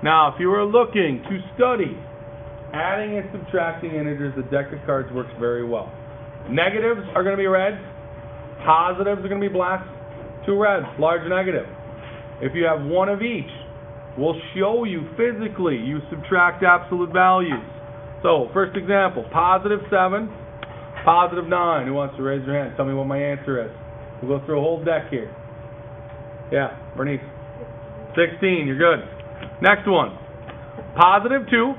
Now, if you are looking to study adding and subtracting integers, the deck of cards works very well. Negatives are going to be reds. Positives are going to be blacks. 2 reds, large negative. If you have one of each, we'll show you physically. You subtract absolute values. So, first example, positive 7, positive 9. Who wants to raise their hand? Tell me what my answer is. We'll go through a whole deck here. Yeah, Bernice. 16, you're good. Next one. Positive 2,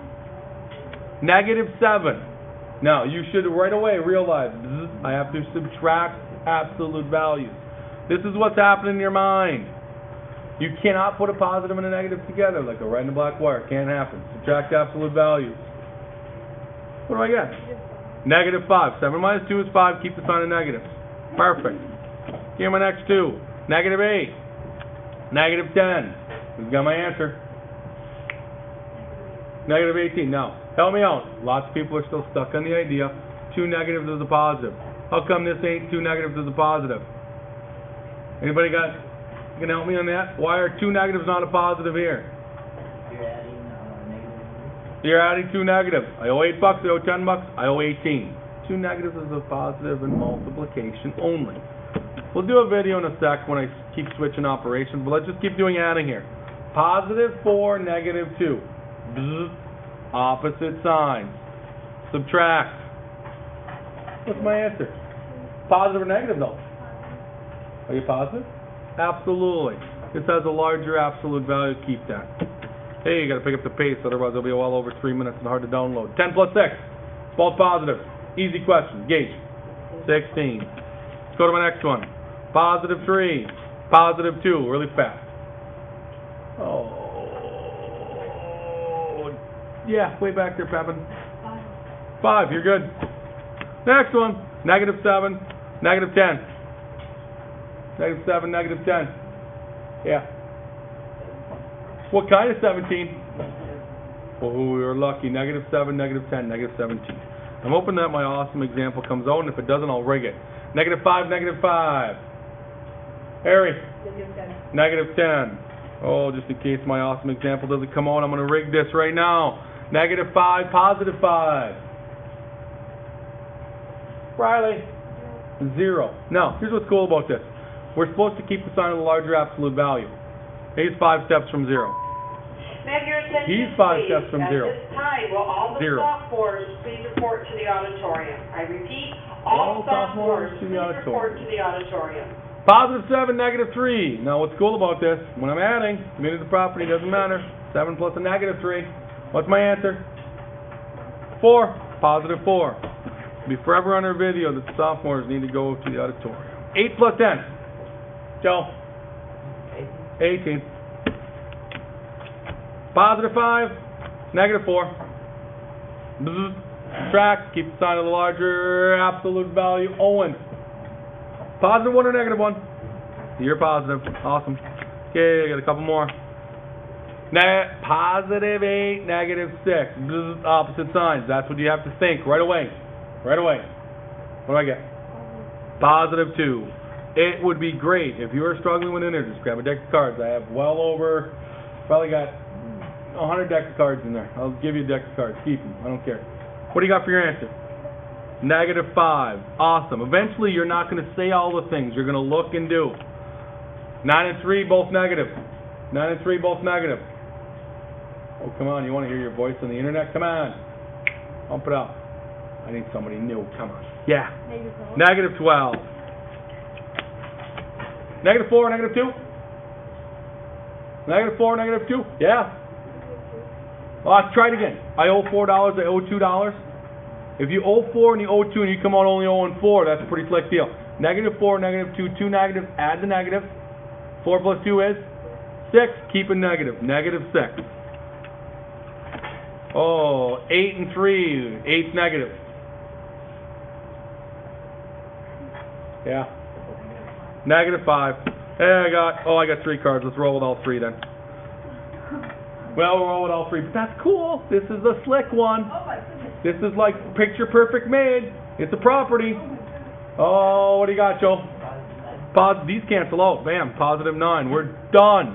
negative 7. Now, you should right away realize I have to subtract absolute values. This is what's happening in your mind. You cannot put a positive and a negative together like a red and a black wire. Can't happen. Subtract absolute values. What do I get? Negative 5. 7 minus 2 is 5. Keep the sign of negatives. Perfect. Here are my next two. Negative 8. Negative 10. We've got my answer. Negative 18. Now, help me out. Lots of people are still stuck on the idea 2 negatives is a positive. How come this ain't 2 negatives is a positive? Anybody can help me on that? Why are 2 negatives not a positive here? You're adding 2 negatives. I owe $8, I owe $10, I owe 18. 2 negatives is a positive in multiplication only. We'll do a video in a sec when I keep switching operations, but let's just keep doing adding here. Positive 4, negative 2. Bzz. Opposite signs. Subtract. What's my answer? Positive or negative though? Are you positive? Absolutely. This has a larger absolute value. Keep that. Hey, you got to pick up the pace, otherwise it'll be well over 3 minutes and hard to download. 10 plus 6. Both positive. Easy question. Gauge. 16. Let's go to my next one. Positive 3. Positive 2. Really fast. Oh. Yeah, way back there, Pepin. 5. You're good. Next one. Negative 7. Negative 10. Negative 7. Negative 10. Yeah. What kind of 17? Well, we were lucky. Negative 7, negative 10, negative 17. I'm hoping that my awesome example comes out, and if it doesn't, I'll rig it. Negative 5, negative 5. Harry. Negative 10. Negative 10. Oh, just in case my awesome example doesn't come out, I'm going to rig this right now. Negative 5, positive 5. Riley. 0. Now, here's what's cool about this. We're supposed to keep the sign of the larger absolute value. He's 5 steps from 0. May I have your attention, He's 5 please? steps from 0. At this time, will all the 0. sophomores please report to the auditorium? I repeat, all sophomores please report to the auditorium. Positive 7, negative 3. Now, what's cool about this? When I'm adding, meaning the property doesn't matter. 7 plus a negative 3. What's my answer? 4. Positive 4. Be forever on our video that the sophomores need to go to the auditorium. 8 plus 10. Joe. 18. Positive 5. Negative 4. Bzz. Subtract. Keep the sign of the larger absolute value. Owen. Positive 1 or negative 1? You're positive. Awesome. Okay, I got a couple more. Positive 8, negative 6. Bzz. Opposite signs. That's what you have to think right away. Right away. What do I get? Positive 2. It would be great if you are struggling with integers. Grab a deck of cards. I have well over, probably got 100 deck of cards in there. I'll give you a deck of cards. Keep them. I don't care. What do you got for your answer? Negative 5. Awesome. Eventually, you're not going to say all the things. You're going to look and do. 9 and 3, both negative. 9 and 3, both negative. Oh, come on. You want to hear your voice on the internet? Come on. Pump it up. I need somebody new. Come on. Yeah. Negative 12. Negative 4, negative 2? Negative 4, negative 2? Yeah. Well, let's try it again. I owe $4, I owe $2. If you owe 4 and you owe 2 and you come out only owing 4, that's a pretty slick deal. Negative 4, negative 2, 2 negatives, add the negative. 4 plus 2 is 6, keep a negative. Negative 6. Oh, 8 and 3, 8's negative. Yeah. Negative 5. Hey, I got 3 cards. Let's roll with all 3 then. Well, we'll roll with all 3, but that's cool. This is a slick one. Oh my goodness. This is like picture perfect made. It's a property. Oh, what do you got, Joe? These cancel out. Bam. Positive 9. We're done.